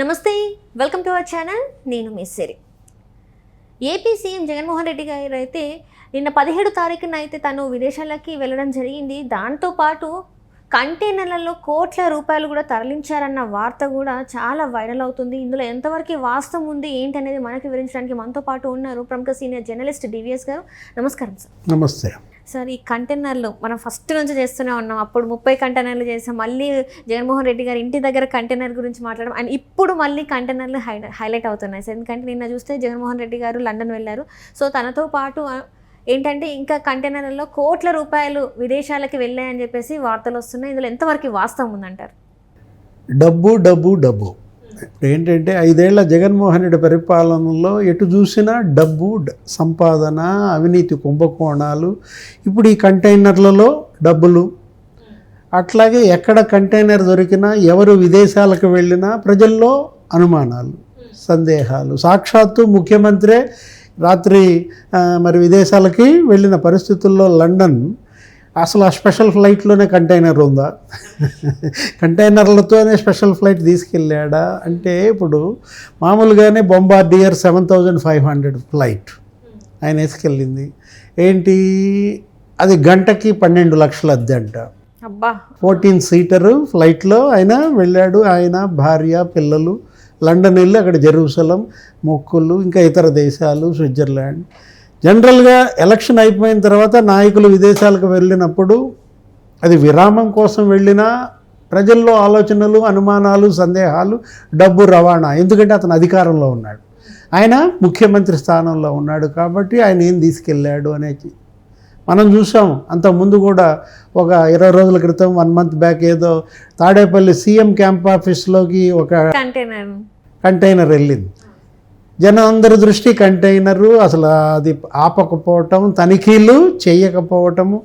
నమస్తే, welcome to our channel. నేను మీ సిరి. AP CM Jaganmohan Reddy గారు అయితే నిన్న 17 తారీఖున అయితే తను విదేశాలకి వెళ్ళడం జరిగింది. దాంతోపాటు కంటైనర్లలో కోట్ల రూపాయలు కూడా తరలించారన్న వార్త కూడా చాలా వైరల్ అవుతుంది. ఇందులో ఎంతవరకు వాస్తవం ఉంది ఏంటి అనేది మనకి వివరించడానికి మనతో పాటు ఉన్నారు ప్రముఖ సీనియర్ జర్నలిస్ట్ డివిఎస్ గారు. నమస్కారం సార్. నమస్తే సార్. ఈ కంటైనర్లు మనం ఫస్ట్ నుంచి చేస్తూనే ఉన్నాం. అప్పుడు 30 కంటైనర్లు చేసాం, మళ్ళీ జగన్మోహన్ రెడ్డి గారు ఇంటి దగ్గర కంటైనర్ గురించి మాట్లాడడం, అండ్ ఇప్పుడు మళ్ళీ కంటైనర్లు హైలైట్ అవుతున్నాయి సార్. ఎందుకంటే నిన్న చూస్తే జగన్మోహన్ రెడ్డి గారు లండన్ వెళ్ళారు. సో తనతో పాటు ఏంటంటే ఇంకా కంటైనర్లలో కోట్ల రూపాయలు విదేశాలకి వెళ్ళాయని చెప్పేసి వార్తలు వస్తున్నాయి. ఇందులో ఎంతవరకు వాస్తవం ఉందంటారు? డబ్బు డబ్బు డబ్బు ఏంటంటే 5 ఏళ్ల జగన్మోహన్ రెడ్డి పరిపాలనలో ఎటు చూసినా డబ్బు, సంపాదన, అవినీతి కుంభకోణాలు. ఇప్పుడు ఈ కంటైనర్లలో డబ్బులు, అట్లాగే ఎక్కడ కంటైనర్ దొరికినా, ఎవరు విదేశాలకు వెళ్ళినా ప్రజల్లో అనుమానాలు, సందేహాలు. సాక్షాత్తు ముఖ్యమంత్రే రాత్రి మరి విదేశాలకి వెళ్ళిన పరిస్థితుల్లో లండన్ అసలు ఆ స్పెషల్ ఫ్లైట్లోనే కంటైనర్ ఉందా, కంటైనర్లతోనే స్పెషల్ ఫ్లైట్ తీసుకెళ్ళాడా అంటే, ఇప్పుడు మామూలుగానే బొంబార్డియర్ 7500 ఫ్లైట్ ఆయన వేసుకెళ్ళింది. ఏంటి అది గంటకి 12 లక్షల అద్దె అంట. అబ్బా, 14 సీటరు ఫ్లైట్లో ఆయన వెళ్ళాడు. ఆయన భార్య, పిల్లలు లండన్ వెళ్ళి అక్కడ జెరూసలం, మొక్కులు, ఇంకా ఇతర దేశాలు, స్విట్జర్లాండ్. జనరల్గా ఎలక్షన్ అయిపోయిన తర్వాత నాయకులు విదేశాలకు వెళ్ళినప్పుడు అది విరామం కోసం వెళ్ళినా ప్రజల్లో ఆలోచనలు, అనుమానాలు, సందేహాలు, డబ్బు రవాణా. ఎందుకంటే అతను అధికారంలో ఉన్నాడు, ఆయన ముఖ్యమంత్రి స్థానంలో ఉన్నాడు కాబట్టి ఆయన ఏం తీసుకెళ్ళాడు అనేది మనం చూసాం. అంతకుముందు కూడా ఒక 20 రోజుల క్రితం, 1 మంత్ బ్యాక్ ఏదో తాడేపల్లి సీఎం క్యాంప్ ఆఫీస్లోకి ఒక కంటైనర్ వెళ్ళింది. జనం అందరి దృష్టి కంటైనరు, అసలు అది ఆపకపోవటం, తనిఖీలు చేయకపోవటము,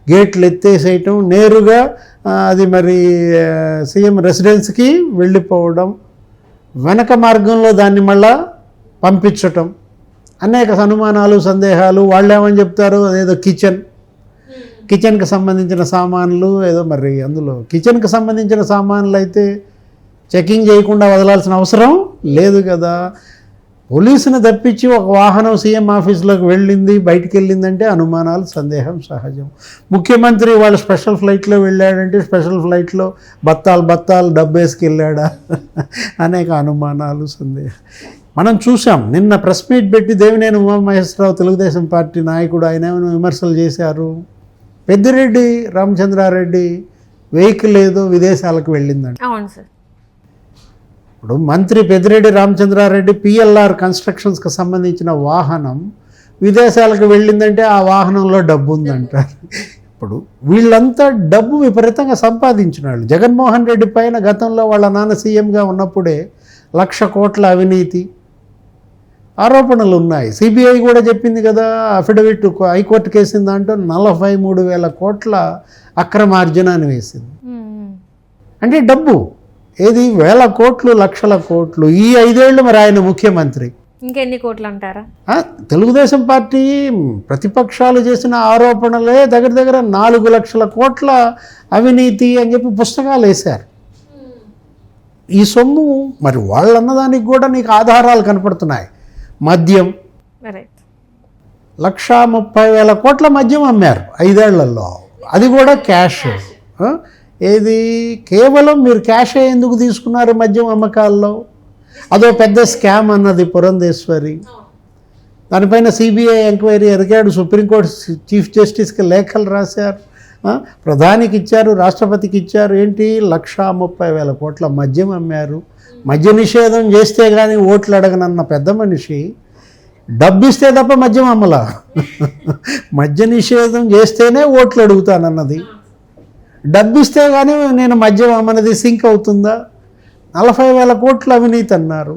గేట్లు ఎత్తేసేయటం, నేరుగా అది మరి సీఎం రెసిడెన్స్కి వెళ్ళిపోవడం, వెనక మార్గంలో దాన్ని మళ్ళా పంపించటం, అనేక అనుమానాలు, సందేహాలు. వాళ్ళు ఏమని చెప్తారు, అదేదో కిచెన్కి సంబంధించిన సామాన్లు ఏదో, మరి అందులో కిచెన్కి సంబంధించిన సామాన్లు అయితే చెకింగ్ చేయకుండా వదలాల్సిన అవసరం లేదు కదా. పోలీసుని తప్పించి ఒక వాహనం సీఎం ఆఫీస్లోకి వెళ్ళింది, బయటికి వెళ్ళిందంటే అనుమానాలు, సందేహం సహజం. ముఖ్యమంత్రి వాళ్ళు స్పెషల్ ఫ్లైట్లో వెళ్ళాడంటే స్పెషల్ ఫ్లైట్లో బత్తాలు డబ్బు వేసుకెళ్ళాడా అనేక అనుమానాలు, సందేహం. మనం చూసాం నిన్న ప్రెస్ మీట్ పెట్టి దేవినేని ఉమామహేశ్వరరావు, తెలుగుదేశం పార్టీ నాయకుడు, ఆయన ఏమైనా విమర్శలు చేశారు. పెద్దిరెడ్డి రామచంద్రారెడ్డి వెహికల్ ఏదో విదేశాలకు వెళ్ళిందండి. అవును సార్. ఇప్పుడు మంత్రి పెద్దిరెడ్డి రామచంద్రారెడ్డి పిఎల్ఆర్ కన్స్ట్రక్షన్స్కి సంబంధించిన వాహనం విదేశాలకు వెళ్ళిందంటే ఆ వాహనంలో డబ్బు ఉందంటారు. ఇప్పుడు వీళ్ళంతా డబ్బు విపరీతంగా సంపాదించిన వాళ్ళు. జగన్మోహన్ రెడ్డి పైన గతంలో వాళ్ళ నాన్న సీఎంగా ఉన్నప్పుడే 1,00,000 కోట్ల అవినీతి ఆరోపణలు ఉన్నాయి. సిబిఐ కూడా చెప్పింది కదా, అఫిడవిట్ హైకోర్టు కేసిన దాంట్లో 43,000 కోట్ల అక్రమార్జన అని వేసింది. అంటే డబ్బు ఏది, 1,000 కోట్లు, 1,00,000 కోట్లు. ఈ 5 ఏళ్ళు మరి ఆయన ముఖ్యమంత్రి, ఇంకెన్ని కోట్లు అంటారా? తెలుగుదేశం పార్టీ ప్రతిపక్షాలు చేసిన ఆరోపణలే దగ్గర 4 లక్షల కోట్ల అవినీతి అని చెప్పి పుస్తకాలు వేశారు. ఈ సొమ్ము మరి వాళ్ళు అన్నదానికి కూడా నీకు ఆధారాలు కనపడుతున్నాయి. మద్యం 1,30,000 కోట్ల మద్యం అమ్మారు 5 ఏళ్లలో, అది కూడా క్యాష్. ఏది, కేవలం మీరు క్యాష్ ఎందుకు తీసుకున్నారు మద్యం అమ్మకాల్లో? అదో పెద్ద స్కామ్ అన్నది పురంధేశ్వరి. దానిపైన సిబిఐ ఎంక్వైరీ అడిగాడు, సుప్రీంకోర్టు చీఫ్ జస్టిస్కి లేఖలు రాశారు, ప్రధానికి ఇచ్చారు, రాష్ట్రపతికి ఇచ్చారు. ఏంటి, 1,30,000 కోట్ల మద్యం అమ్మారు. మద్య నిషేధం చేస్తే కానీ ఓట్లు అడగనన్న పెద్ద మనిషి డబ్బిస్తే తప్ప మద్యం అమ్మలా. మద్య నిషేధం చేస్తేనే ఓట్లు అడుగుతానన్నది, డబ్బిస్తే కానీ నేను మద్యం అమ్మనది సింక్ అవుతుందా? 40,000 కోట్ల అవినీతి అన్నారు.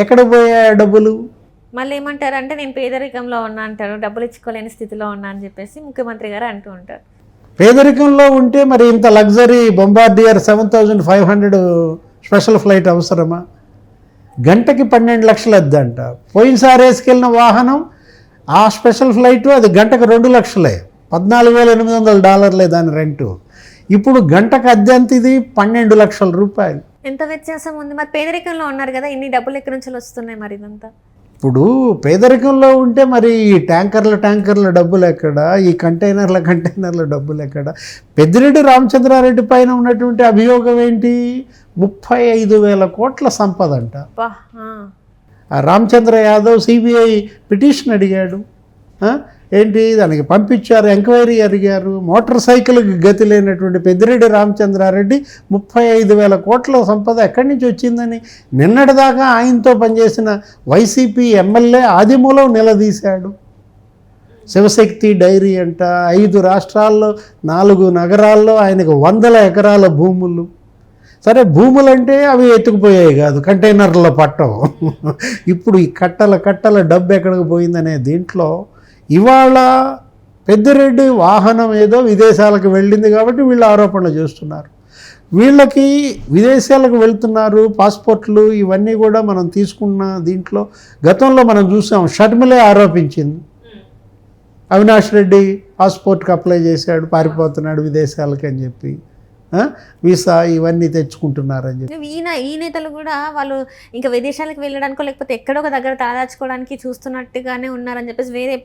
ఎక్కడ పోయా డబ్బులు? మళ్ళీ ఏమంటారు అంటే, నేను పేదరికంలో ఉన్నా అంటారు, డబ్బులు ఇచ్చుకోలేని స్థితిలో ఉన్నా అని చెప్పేసి ముఖ్యమంత్రి గారు అంటూ ఉంటారు. పేదరికంలో ఉంటే మరి ఇంత లగ్జరీ బొంబార్డియర్ 7500 స్పెషల్ ఫ్లైట్ అవసరమా? గంటకి 12 లక్షలు అద్దె అంట. పోయినసారి వేసుకెళ్ళిన వాహనం ఆ స్పెషల్ ఫ్లైటు అది గంటకు 2 లక్షలే, $14,800 దాని రెంటు. ఇప్పుడు గంటకు అద్దె ఎంత? ఇది 12 లక్షల రూపాయలు. ఎంత వ్యత్యాసం ఉంది? మరి పేదరికంలో ఉన్నారు కదా, ఇన్ని డబ్బులు ఎక్కడి నుంచి వస్తున్నాయి మరి ఇదంతా? ఇప్పుడు పేదరికంలో ఉంటే మరి ఈ ట్యాంకర్ల డబ్బులు ఎక్కడ, ఈ కంటైనర్ల డబ్బులు ఎక్కడ? పెద్దిరెడ్డి రామచంద్రారెడ్డి పైన ఉన్నటువంటి అభియోగం ఏంటి? 35,000 కోట్ల సంపద అంట. రామచంద్ర యాదవ్ సిబిఐ పిటిషన్ అడిగాడు. ఏంటి దానికి పంపించారు, ఎంక్వైరీ అడిగారు. మోటార్ సైకిల్కి గతి లేనటువంటి పెద్దిరెడ్డి రామచంద్రారెడ్డి 35,000 కోట్ల సంపద ఎక్కడి నుంచి వచ్చిందని నిన్నటిదాకా ఆయనతో పనిచేసిన వైసీపీ ఎమ్మెల్యే ఆదిమూలం నిలదీశాడు. శివశక్తి డైరీ అంట, 5 రాష్ట్రాల్లో 4 నగరాల్లో ఆయనకు 100 ఎకరాల భూములు. సరే, భూములంటే అవి ఎత్తుకుపోయాయి కాదు, కంటైనర్లో పట్టవు. ఇప్పుడు ఈ కట్టల డబ్బు ఎక్కడికి పోయిందనే దీంట్లో ఇవాళ పెద్దిరెడ్డి వాహనం ఏదో విదేశాలకు వెళ్ళింది కాబట్టి వీళ్ళు ఆరోపణలు చేస్తున్నారు. వీళ్ళకి విదేశాలకు వెళ్తున్నారు, పాస్పోర్ట్లు ఇవన్నీ కూడా మనం తీసుకున్న దీంట్లో గతంలో మనం చూసాం. షర్మిలే ఆరోపించింది, అవినాష్ రెడ్డి పాస్పోర్ట్కి అప్లై చేశాడు, పారిపోతున్నాడు విదేశాలకి అని చెప్పి, వీసా ఇవన్నీ తెచ్చుకుంటున్నారని చెప్పి. ఈ నేతలు కూడా వాళ్ళు ఇంకా విదేశాలకు వెళ్ళడానికో లేకపోతే ఎక్కడో ఒక దగ్గర తలదాచుకోవడానికి చూస్తున్నట్టుగానే ఉన్నారని చెప్పేసి వేరే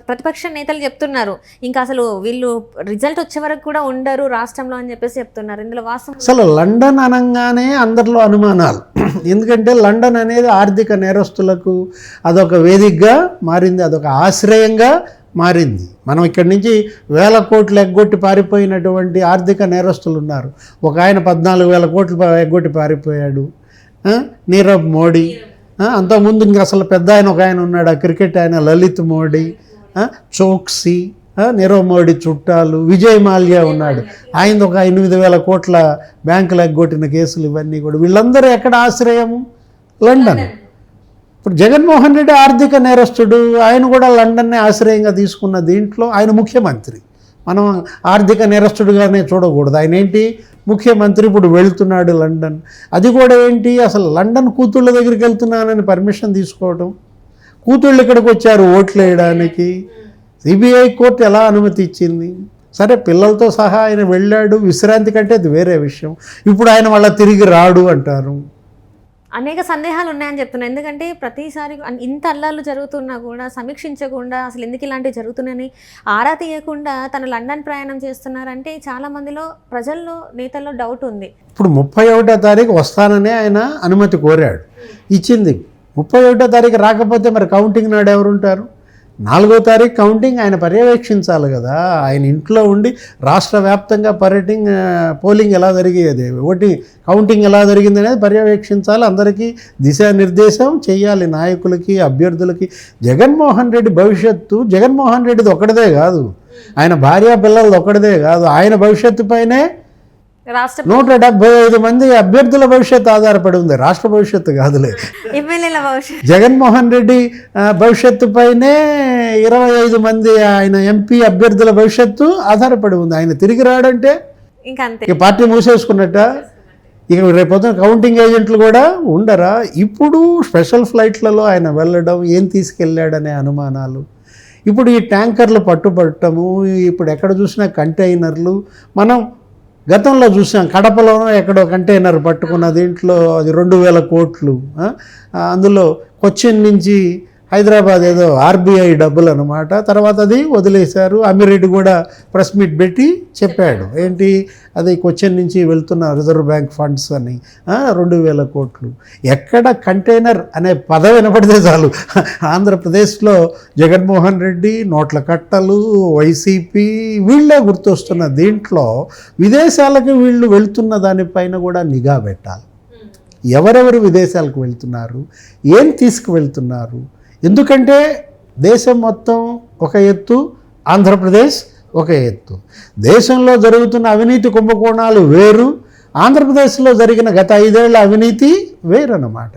ప్రతిపక్ష నేతలు చెప్తున్నారు. ఇంకా అసలు వీళ్ళు రిజల్ట్ వచ్చే వరకు కూడా ఉండరు రాష్ట్రంలో అని చెప్పేసి చెప్తున్నారు. ఇందులో వాస్తవం అసలు లండన్ అనగానే అందరిలో అనుమానాలు. ఎందుకంటే లండన్ అనేది ఆర్థిక నేరస్తులకు అదొక వేదికగా మారింది, అదొక ఆశ్రయంగా మారింది. మనం ఇక్కడి నుంచి 1,000 కోట్లు ఎగ్గొట్టి పారిపోయినటువంటి ఆర్థిక నేరస్తులు ఉన్నారు. ఒక ఆయన 14,000 కోట్లు ఎగ్గొట్టి పారిపోయాడు, నీరవ్ మోడీ. అంతకుముందు ఇంకా అసలు పెద్ద ఆయన ఒక ఆయన ఉన్నాడు, ఆ క్రికెట్ ఆయన లలిత్ మోడీ, చోక్సీ, నీరవ్ మోడీ చుట్టాలు, విజయ్ మాల్యా ఉన్నాడు, ఆయనది ఒక 8,000 కోట్ల బ్యాంకులు ఎగ్గొట్టిన కేసులు. ఇవన్నీ కూడా వీళ్ళందరూ ఎక్కడ ఆశ్రయము? లండన్. ఇప్పుడు జగన్మోహన్ రెడ్డి ఆర్థిక నేరస్తుడు, ఆయన కూడా లండన్నే ఆశ్రయంగా తీసుకున్న దీంట్లో ఆయన ముఖ్యమంత్రి. మనం ఆర్థిక నేరస్తుడుగానే చూడకూడదు. ఆయన ఏంటి ముఖ్యమంత్రి, ఇప్పుడు వెళ్తున్నాడు లండన్. అది కూడా ఏంటి, అసలు లండన్ కూతుళ్ళ దగ్గరికి వెళ్తున్నానని పర్మిషన్ తీసుకోవడం, కూతుళ్ళు ఇక్కడికి వచ్చారు ఓట్లు వేయడానికి, సిబిఐ కోర్టు ఎలా అనుమతి ఇచ్చింది? సరే, పిల్లలతో సహా ఆయన వెళ్ళాడు, విశ్రాంతి కంటే అది వేరే విషయం. ఇప్పుడు ఆయన మళ్ళీ తిరిగి రాడు అంటారు. అనేక సందేహాలు ఉన్నాయని చెప్తున్నాను. ఎందుకంటే ప్రతిసారి ఇంత అల్లాలు జరుగుతున్నా కూడా సమీక్షించకుండా అసలు ఎందుకు ఇలాంటివి జరుగుతున్నాయని ఆరా తీయకుండా తను లండన్ ప్రయాణం చేస్తున్నారంటే చాలా మందిలో ప్రజల్లో నేతల్లో డౌట్ ఉంది. ఇప్పుడు 31వ తారీఖు వస్తానని ఆయన అనుమతి కోరాడు, ఇచ్చింది. 31వ తారీఖు రాకపోతే మరి కౌంటింగ్ నాడు ఎవరుంటారు? 4వ తారీఖు కౌంటింగ్ ఆయన పర్యవేక్షించాలి కదా. ఆయన ఇంట్లో ఉండి రాష్ట్ర వ్యాప్తంగా పోలింగ్ ఎలా జరిగేది, కౌంటింగ్ ఎలా జరిగింది అనేది పర్యవేక్షించాలి, అందరికీ దిశానిర్దేశం చేయాలి, నాయకులకి అభ్యర్థులకి. జగన్మోహన్ రెడ్డి భవిష్యత్తు జగన్మోహన్ రెడ్డిది ఒక్కడిదే కాదు, ఆయన భార్య పిల్లలది ఒక్కడిదే కాదు, ఆయన భవిష్యత్తు పైనే 175 మంది అభ్యర్థుల భవిష్యత్తు ఆధారపడి ఉంది, రాష్ట్ర భవిష్యత్తు కాదులే. జగన్మోహన్ రెడ్డి భవిష్యత్తు పైనే 25 మంది ఆయన ఎంపీ అభ్యర్థుల భవిష్యత్తు ఆధారపడి ఉంది. ఆయన తిరిగి రాడంటే ఇక పార్టీ మూసేసుకున్నట్ట. ఇక రేపొద్దున కౌంటింగ్ ఏజెంట్లు కూడా ఉండరా? ఇప్పుడు స్పెషల్ ఫ్లైట్లలో ఆయన వెళ్ళడం, ఏం తీసుకెళ్ళాడనే అనుమానాలు. ఇప్పుడు ఈ ట్యాంకర్లు పట్టుబట్టము, ఇప్పుడు ఎక్కడ చూసినా కంటైనర్లు. మనం గతంలో చూసాం, కడపలోనో ఎక్కడో కంటైనర్ పట్టుకున్న దీంట్లో అది 2,000 కోట్లు. అందులో కొచ్చిన్ నుంచి హైదరాబాద్ ఏదో ఆర్బీఐ డబ్బులు అనమాట. తర్వాత అది వదిలేశారు. అమీరెడ్డి కూడా ప్రెస్ మీట్ పెట్టి చెప్పాడు, ఏంటి అది కొచ్చిన్ నుంచి వెళ్తున్న రిజర్వ్ బ్యాంక్ ఫండ్స్ అని, 2,000 కోట్లు. ఎక్కడ కంటైనర్ అనే పదం వినపడితే చాలు ఆంధ్రప్రదేశ్లో జగన్మోహన్ రెడ్డి, నోట్ల కట్టలు, వైసీపీ వీళ్ళే గుర్తొస్తున్న దీంట్లో విదేశాలకు వీళ్ళు వెళ్తున్న దానిపైన కూడా నిఘా పెట్టాలి. ఎవరెవరు విదేశాలకు వెళ్తున్నారు, ఏం తీసుకువెళ్తున్నారు? ఎందుకంటే దేశం మొత్తం ఒక ఎత్తు, ఆంధ్రప్రదేశ్ ఒక ఎత్తు. దేశంలో జరుగుతున్న అవినీతి కుంభకోణాలు వేరు, ఆంధ్రప్రదేశ్లో జరిగిన గత 5 ఏళ్ల అవినీతి వేరన్నమాట.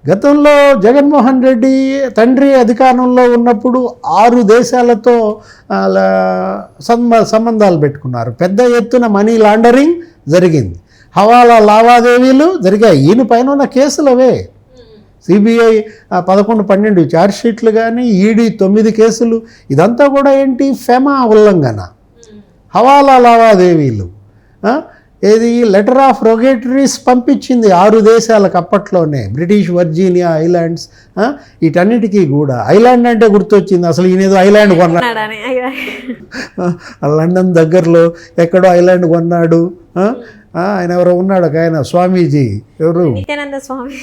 గతంలో జగన్మోహన్ రెడ్డి తండ్రి అధికారంలో ఉన్నప్పుడు 6 దేశాలతో సంబంధాలు పెట్టుకున్నారు. పెద్ద ఎత్తున మనీ లాండరింగ్ జరిగింది, హవాలా లావాదేవీలు జరిగాయి. ఈయన పైన ఉన్న కేసులు అవే. సిబిఐ 11-12 ఛార్జ్షీట్లు కానీ, ఈడీ 9 కేసులు. ఇదంతా కూడా ఏంటి, ఫెమా ఉల్లంఘన, హవాలా లావాదేవీలు. ఏది లెటర్ ఆఫ్ రొగేటరీస్ పంపించింది 6 దేశాలకు అప్పట్లోనే, బ్రిటిష్ వర్జీనియా ఐలాండ్స్, వీటన్నిటికీ కూడా. ఐలాండ్ అంటే గుర్తొచ్చింది, అసలు ఈయనేదో ఐలాండ్ కొన్నాడు, ఉన్నాడని. అయ్యో. లండన్ దగ్గరలో ఎక్కడో ఐలాండ్ కొన్నాడు. ఆయన ఎవరో ఉన్నాడు, ఒక ఆయన స్వామీజీ, ఎవరు, నిత్యానంద స్వామి.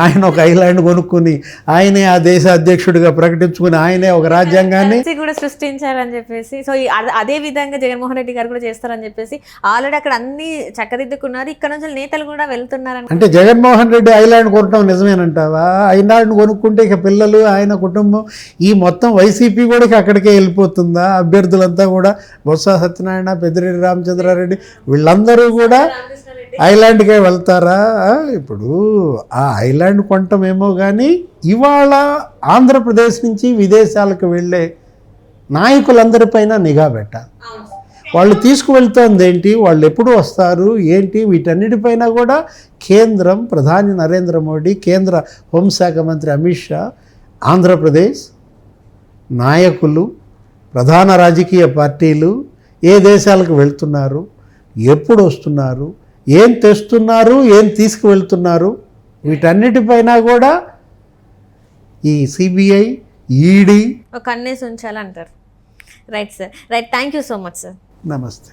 ఆయన ఒక ఐలాండ్ కొనుక్కుని ఆయనే ఆ దేశ అధ్యక్షుడిగా ప్రకటించుకుని ఆయనే ఒక రాజ్యాంగాన్ని కరెన్సీ కూడా సృష్టించారని చెప్పేసి, సో అదే విధంగా జగన్మోహన్ రెడ్డి గారు కూడా చేస్తారని చెప్పేసి ఆల్రెడీ అక్కడ అన్ని చక్కదిద్దుకున్నారు. ఇక్కడ నుంచి నేతలు కూడా వెళ్తున్నారని. అంటే జగన్మోహన్ రెడ్డి ఐలాండ్ కొనటం నిజమేనంటావా? ఐలాండ్ కొనుక్కుంటే ఇక పిల్లలు, ఆయన కుటుంబం, ఈ మొత్తం వైసీపీ కూడా ఇక అక్కడికే వెళ్ళిపోతుందా? అభ్యర్థులంతా కూడా బొత్స సత్యనారాయణ, పెద్దిరెడ్డి రామచంద్రారెడ్డి వీళ్ళందరూ కూడా ఐలాండ్కే వెళ్తారా? ఇప్పుడు ఆ ఐలాండ్ కొనటమేమో కానీ ఇవాళ ఆంధ్రప్రదేశ్ నుంచి విదేశాలకు వెళ్ళే నాయకులందరిపైన నిఘా పెట్టాలి. వాళ్ళు తీసుకువెళ్తోంది ఏంటి, వాళ్ళు ఎప్పుడు వస్తారు ఏంటి, వీటన్నిటిపైన కూడా కేంద్రం, ప్రధాని నరేంద్ర మోడీ, కేంద్ర హోంశాఖ మంత్రి అమిత్ షా, ఆంధ్రప్రదేశ్ నాయకులు, ప్రధాన రాజకీయ పార్టీలు ఏ దేశాలకు వెళ్తున్నారు, ఎప్పుడు వస్తున్నారు, ఏం తెస్తున్నారు, ఏం తీసుకువెళ్తున్నారు, వీటన్నిటిపైన కూడా ఈ సిబిఐ, ఈడీ ఒక కన్నేసి ఉంచాలంటారు. Right sir, right. Thank you so much sir. నమస్తే.